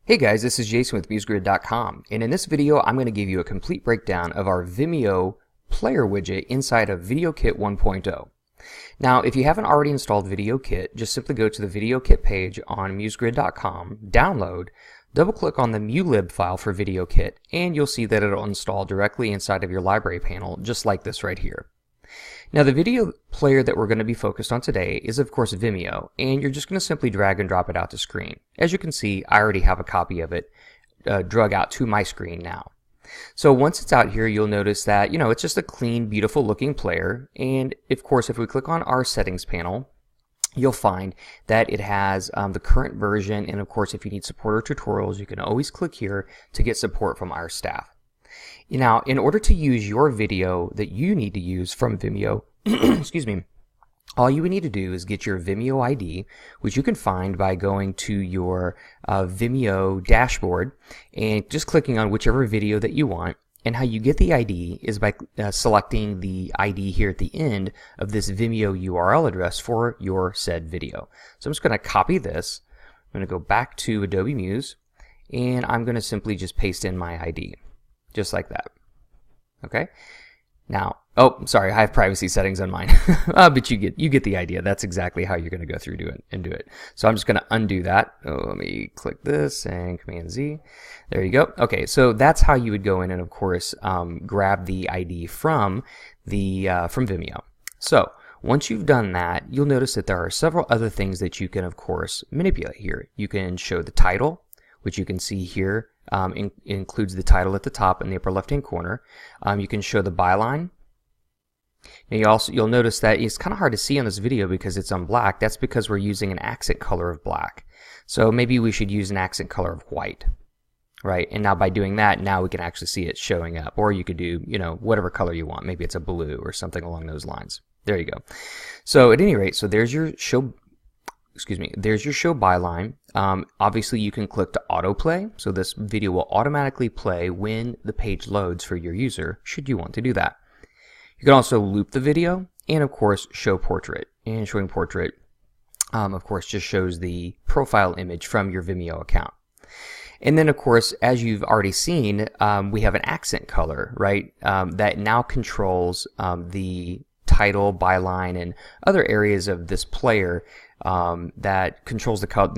Hey guys, this is Jason with musegrid.com, and in this video I'm going to give you a complete breakdown of our Vimeo player widget inside of videokit 1.0. Now, if you haven't already installed videokit, just simply go to the videokit page on musegrid.com, download, double-click on the mulib file for videokit, and you'll see that it'll install directly inside of your library panel, just like this right here. Now, the video player that we're going to be focused on today is, of course, Vimeo, and you're just going to simply drag and drop it out to screen. As you can see, I already have a copy of it drug out to my screen now. So once it's out here, you'll notice that, it's just a clean, beautiful looking player. And of course, if we click on our settings panel, you'll find that it has the current version. And of course, if you need support or tutorials, you can always click here to get support from our staff. Now, in order to use your video that you need to use from Vimeo, excuse me, all you would need to do is get your Vimeo ID, which you can find by going to your Vimeo dashboard and just clicking on whichever video that you want. And how you get the ID is by selecting the ID here at the end of this Vimeo URL address for your said video. So I'm just going to copy this. I'm going to go back to Adobe Muse, and I'm going to simply just paste in my ID. Just like that. Okay. Now, oh, sorry, I have privacy settings on mine, but you get the idea. That's exactly how you're going to go through do it. So I'm just going to undo that. Oh, let me click this and Command Z. There you go. Okay, so that's how you would go in and, of course, grab the ID from Vimeo. So once you've done that, you'll notice that there are several other things that you can, of course, manipulate here. You can show the title, which you can see here. Includes the title at the top in the upper left-hand corner. You can show the byline. Now you'll notice that it's kind of hard to see on this video because it's on black. That's because we're using an accent color of black. So maybe we should use an accent color of white, right? And now by doing that, now we can actually see it showing up. Or you could do, whatever color you want. Maybe it's a blue or something along those lines. There you go. So at any rate, so there's your show. There's your show byline. Obviously, you can click to autoplay, so this video will automatically play when the page loads for your user, should you want to do that. You can also loop the video, and of course, show portrait. And showing portrait, of course, just shows the profile image from your Vimeo account. And then, of course, as you've already seen, we have an accent color, right, that now controls the title, byline, and other areas of this player that controls the color,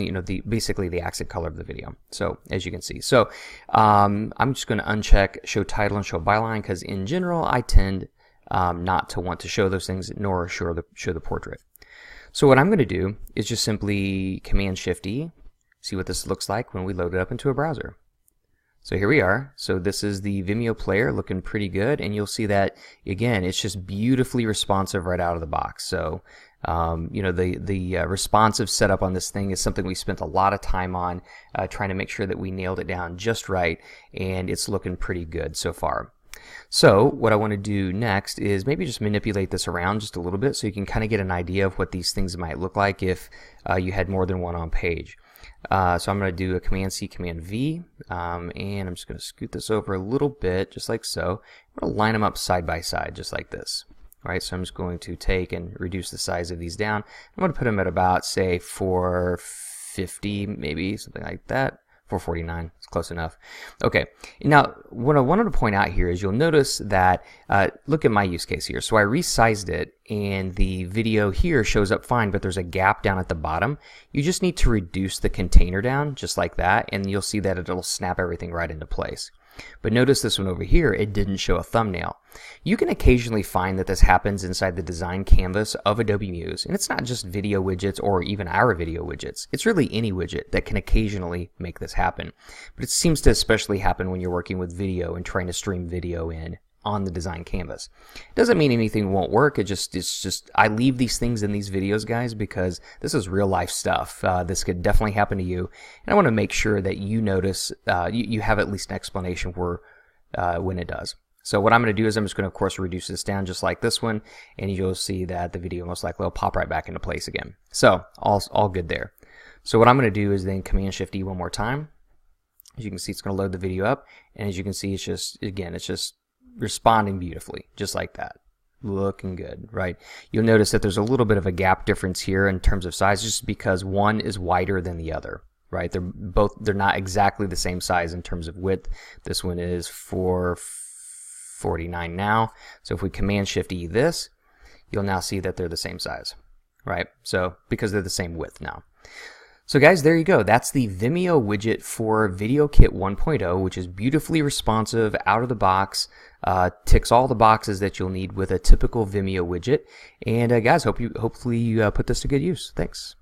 basically the accent color of the video. So as you can see, so I'm just going to uncheck show title and show byline because in general I tend not to want to show those things nor show the portrait. So what I'm going to do is just simply Command Shift E, see what this looks like when we load it up into a browser. So here we are. So this is the Vimeo player looking pretty good, and you'll see that again it's just beautifully responsive right out of the box. So the responsive setup on this thing is something we spent a lot of time on trying to make sure that we nailed it down just right, and it's looking pretty good so far. So what I want to do next is maybe just manipulate this around just a little bit so you can kind of get an idea of what these things might look like if you had more than one on page. So I'm going to do a Command C, Command V, and I'm just going to scoot this over a little bit, just like so. I'm going to line them up side by side, just like this. All right, so I'm just going to take and reduce the size of these down. I'm going to put them at about, say, 450, maybe, something like that. 449, it's close enough. Okay, now what I wanted to point out here is you'll notice that, look at my use case here. So I resized it and the video here shows up fine, but there's a gap down at the bottom. You just need to reduce the container down just like that, and you'll see that it'll snap everything right into place. But notice this one over here, it didn't show a thumbnail. You can occasionally find that this happens inside the design canvas of Adobe Muse, and it's not just video widgets or even our video widgets. It's really any widget that can occasionally make this happen. But it seems to especially happen when you're working with video and trying to stream video in on the design canvas. It doesn't mean anything won't work. It's just I leave these things in these videos, guys, because this is real life stuff. This could definitely happen to you, and I want to make sure that you notice you have at least an explanation for when it does. So what I'm going to do is I'm just going to, of course, reduce this down just like this one, and you'll see that the video most likely will pop right back into place again. So all good there. So what I'm going to do is then Command Shift E one more time. As you can see, it's going to load the video up, and as you can see, it's just responding beautifully, just like that. Looking good, right? You'll notice that there's a little bit of a gap difference here in terms of size just because one is wider than the other, right? They're not exactly the same size in terms of width. This one is 449 now. So if we Command Shift E this, you'll now see that they're the same size, right? So because they're the same width now. So guys, there you go. That's the Vimeo widget for VideoKit 1.0, which is beautifully responsive out of the box, ticks all the boxes that you'll need with a typical Vimeo widget. And guys, hopefully you put this to good use. Thanks.